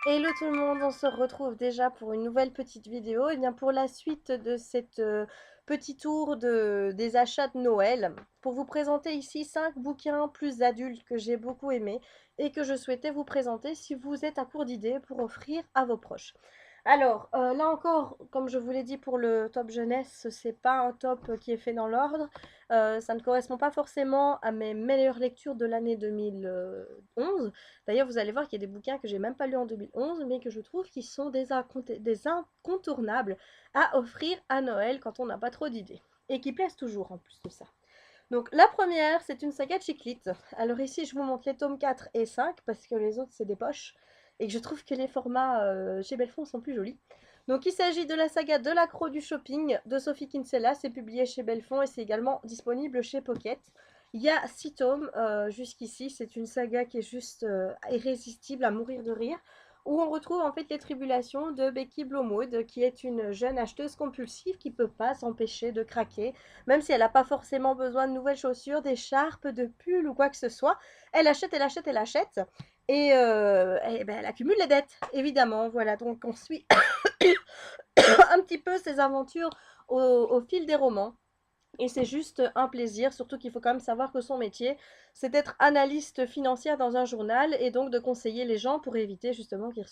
Hello tout le monde, on se retrouve déjà pour une nouvelle petite vidéo. Et bien pour la suite de cette petit tour des achats de Noël, pour vous présenter ici 5 bouquins plus adultes que j'ai beaucoup aimés et que je souhaitais vous présenter si vous êtes à court d'idées pour offrir à vos proches. Alors, là encore, comme je vous l'ai dit pour le top jeunesse, c'est pas un top qui est fait dans l'ordre. Ça ne correspond pas forcément à mes meilleures lectures de l'année 2011. D'ailleurs, vous allez voir qu'il y a des bouquins que j'ai même pas lus en 2011, mais que je trouve qui sont des incontournables à offrir à Noël quand on n'a pas trop d'idées. Et qui plaisent toujours en plus de ça. Donc la première, c'est une saga de Chiclite. Alors ici, je vous montre les tomes 4 et 5 parce que les autres, c'est des poches. Et que je trouve que les formats chez Belfond sont plus jolis. Donc il s'agit de la saga de l'accro du shopping de Sophie Kinsella. C'est publié chez Belfond et c'est également disponible chez Pocket. Il y a 6 tomes jusqu'ici. C'est une saga qui est juste irrésistible à mourir de rire, où on retrouve en fait les tribulations de Becky Bloomwood, qui est une jeune acheteuse compulsive qui ne peut pas s'empêcher de craquer même si elle n'a pas forcément besoin de nouvelles chaussures, d'écharpes, de pulls ou quoi que ce soit. Elle achète, elle achète, elle achète. Et ben, elle accumule les dettes, évidemment. Voilà, donc on suit un petit peu ses aventures au fil des romans. Et c'est juste un plaisir, surtout qu'il faut quand même savoir que son métier, c'est d'être analyste financière dans un journal et donc de conseiller les gens pour éviter justement qu'ils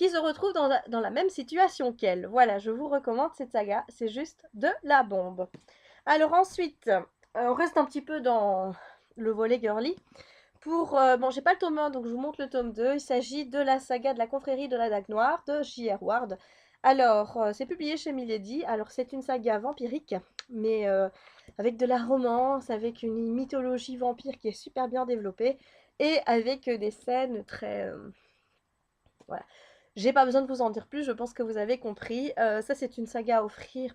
se retrouvent dans la même situation qu'elle. Voilà, je vous recommande cette saga, c'est juste de la bombe. Alors ensuite, on reste un petit peu dans le volet girly. Bon, j'ai pas le tome 1, donc je vous montre le tome 2. Il s'agit de la saga de la confrérie de la Dague Noire de J.R. Ward. Alors, c'est publié chez Milady. Alors, c'est une saga vampirique, mais avec de la romance, avec une mythologie vampire qui est super bien développée et avec des scènes très... voilà. J'ai pas besoin de vous en dire plus, je pense que vous avez compris. Ça, c'est une saga à offrir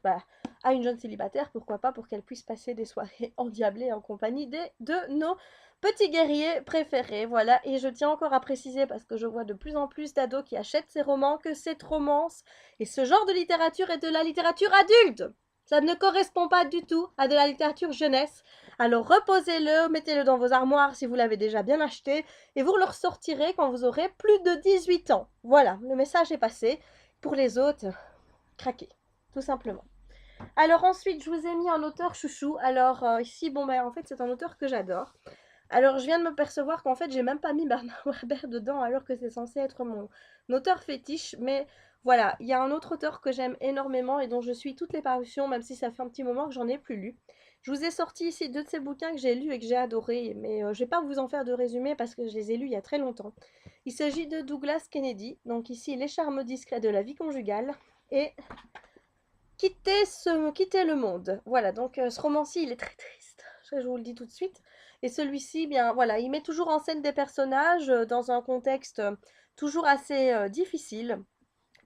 à une jeune célibataire, pourquoi pas, pour qu'elle puisse passer des soirées endiablées en compagnie de nos petits guerriers préférés. Voilà, et je tiens encore à préciser, parce que je vois de plus en plus d'ados qui achètent ces romans, que cette romance et ce genre de littérature est de la littérature adulte. Ça ne correspond pas du tout à de la littérature jeunesse. Alors reposez-le, mettez-le dans vos armoires si vous l'avez déjà bien acheté et vous le ressortirez quand vous aurez plus de 18 ans. Voilà, le message est passé. Pour les autres, craquez, tout simplement. Alors ensuite, je vous ai mis un auteur chouchou. Alors ici, bon ben en fait, c'est un auteur que j'adore. Alors je viens de me percevoir qu'en fait, j'ai même pas mis Bernard Werber dedans alors que c'est censé être mon auteur fétiche, mais voilà, il y a un autre auteur que j'aime énormément et dont je suis toutes les parutions, même si ça fait un petit moment que j'en ai plus lu. Je vous ai sorti ici deux de ces bouquins que j'ai lus et que j'ai adorés, mais je vais pas vous en faire de résumé parce que je les ai lus il y a très longtemps. Il s'agit de Douglas Kennedy, donc ici Les charmes discrets de la vie conjugale et Quitter le monde. Voilà, donc ce roman-ci, il est très triste, je vous le dis tout de suite. Et celui-ci, bien voilà, il met toujours en scène des personnages dans un contexte toujours assez difficile.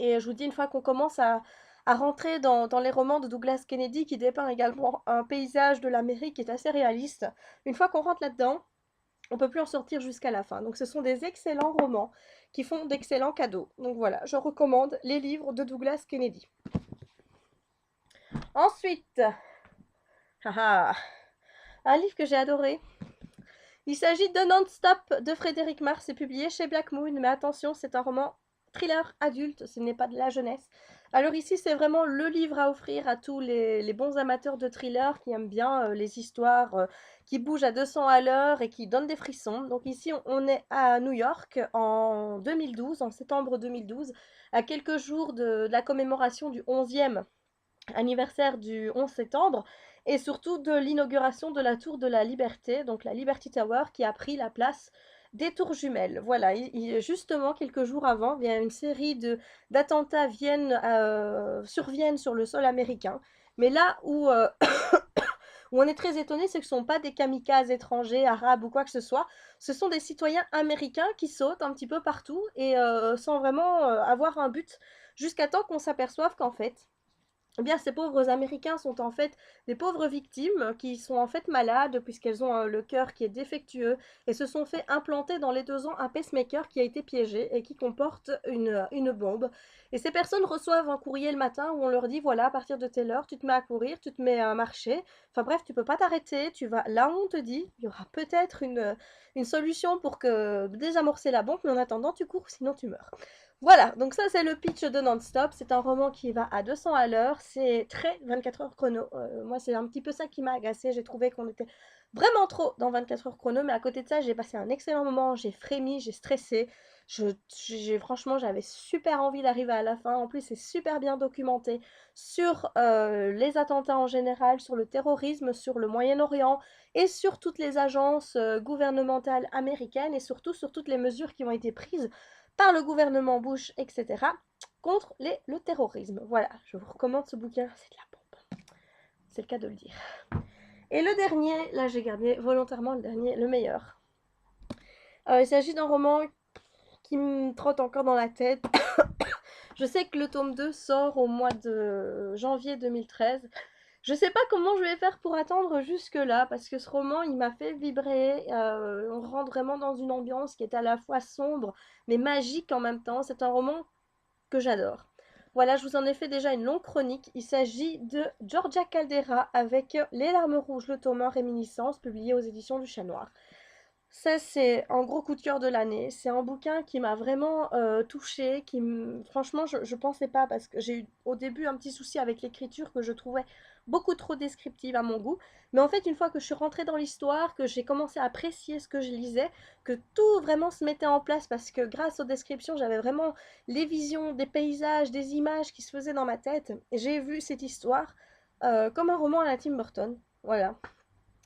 Et je vous dis, une fois qu'on commence à rentrer dans les romans de Douglas Kennedy, qui dépeint également un paysage de l'Amérique qui est assez réaliste, une fois qu'on rentre là-dedans, on peut plus en sortir jusqu'à la fin. Donc ce sont des excellents romans qui font d'excellents cadeaux. Donc voilà, je recommande les livres de Douglas Kennedy. Ensuite, un livre que j'ai adoré. Il s'agit de Non-Stop de Frédéric Mars, c'est publié chez Black Moon, mais attention, c'est un roman thriller adulte, ce n'est pas de la jeunesse. Alors ici, c'est vraiment le livre à offrir à tous les bons amateurs de thriller qui aiment bien les histoires qui bougent à 200 à l'heure et qui donnent des frissons. Donc ici, on est à New York en 2012, en septembre 2012, à quelques jours de la commémoration du 11e anniversaire du 11 septembre et surtout de l'inauguration de la tour de la Liberté, donc la Liberty Tower, qui a pris la place des tours jumelles. Voilà, justement, quelques jours avant, bien, une série d'attentats surviennent sur le sol américain. Mais là où on est très étonné, c'est que ce ne sont pas des kamikazes étrangers, arabes ou quoi que ce soit. Ce sont des citoyens américains qui sautent un petit peu partout et sans vraiment avoir un but, jusqu'à temps qu'on s'aperçoive qu'en fait, eh bien, ces pauvres Américains sont en fait des pauvres victimes qui sont en fait malades puisqu'elles ont le cœur qui est défectueux et se sont fait implanter dans les 2 ans un pacemaker qui a été piégé et qui comporte une bombe. Et ces personnes reçoivent un courrier le matin où on leur dit voilà, à partir de telle heure, tu te mets à courir, tu te mets à marcher. Enfin bref, tu peux pas t'arrêter. Tu vas là où on te dit, il y aura peut-être une solution pour que désamorcer la bombe, mais en attendant, tu cours, sinon tu meurs. Voilà, donc ça c'est le pitch de Non-Stop. C'est un roman qui va à 200 à l'heure. C'est très 24 heures chrono. Moi, c'est un petit peu ça qui m'a agacée. J'ai trouvé qu'on était vraiment trop dans 24 heures chrono. Mais à côté de ça, j'ai passé un excellent moment. J'ai frémi, j'ai stressé. Franchement, j'avais super envie d'arriver à la fin. En plus, c'est super bien documenté sur les attentats en général, sur le terrorisme, sur le Moyen-Orient et sur toutes les agences gouvernementales américaines et surtout sur toutes les mesures qui ont été prises par le gouvernement Bush, etc., contre le terrorisme. Voilà, je vous recommande ce bouquin, c'est de la bombe. C'est le cas de le dire. Et le dernier, là j'ai gardé volontairement le dernier, le meilleur. Il s'agit d'un roman qui me trotte encore dans la tête. Je sais que le tome 2 sort au mois de janvier 2013. Je sais pas comment je vais faire pour attendre jusque là, parce que ce roman, il m'a fait vibrer. On rentre vraiment dans une ambiance qui est à la fois sombre, mais magique en même temps. C'est un roman que j'adore. Voilà, je vous en ai fait déjà une longue chronique. Il s'agit de Georgia Caldera avec Les larmes rouges, le tome 1 Réminiscence, publié aux éditions du Chat Noir. Ça, c'est un gros coup de cœur de l'année. C'est un bouquin qui m'a vraiment touchée. Franchement, je ne pensais pas parce que j'ai eu au début un petit souci avec l'écriture que je trouvais beaucoup trop descriptive à mon goût. Mais en fait, une fois que je suis rentrée dans l'histoire, que j'ai commencé à apprécier ce que je lisais, que tout vraiment se mettait en place parce que grâce aux descriptions, j'avais vraiment les visions des paysages, des images qui se faisaient dans ma tête. Et j'ai vu cette histoire comme un roman à la Tim Burton. Voilà.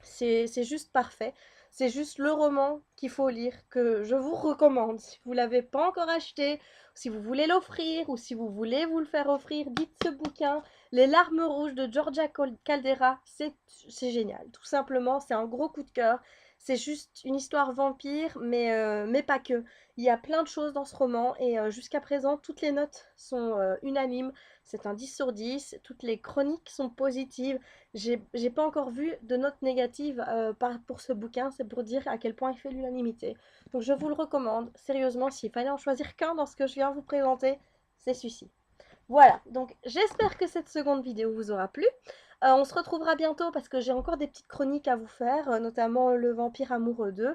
C'est juste parfait. C'est juste le roman qu'il faut lire, que je vous recommande. Si vous ne l'avez pas encore acheté, si vous voulez l'offrir ou si vous voulez vous le faire offrir, dites ce bouquin. Les larmes rouges de Georgia Caldera, c'est génial. Tout simplement, c'est un gros coup de cœur. C'est juste une histoire vampire, mais pas que. Il y a plein de choses dans ce roman et jusqu'à présent, toutes les notes sont unanimes. C'est un 10 sur 10. Toutes les chroniques sont positives. J'ai pas encore vu de notes négatives pour ce bouquin, c'est pour dire à quel point il fait l'unanimité. Donc je vous le recommande, sérieusement, s'il fallait en choisir qu'un dans ce que je viens vous présenter, c'est celui-ci. Voilà, donc j'espère que cette seconde vidéo vous aura plu. On se retrouvera bientôt parce que j'ai encore des petites chroniques à vous faire, notamment Le Vampire Amoureux 2.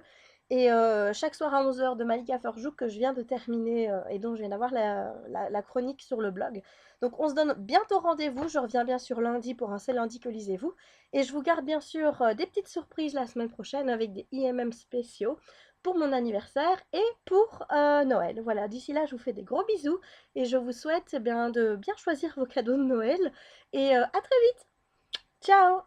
Et chaque soir à 11 h de Malika Ferjouk que je viens de terminer et dont je viens d'avoir la chronique sur le blog. Donc on se donne bientôt rendez-vous. Je reviens bien sûr lundi pour un C'est lundi que lisez-vous. Et je vous garde bien sûr des petites surprises la semaine prochaine avec des IMM spéciaux pour mon anniversaire et pour Noël. Voilà, d'ici là je vous fais des gros bisous et je vous souhaite de bien choisir vos cadeaux de Noël et à très vite. Ciao!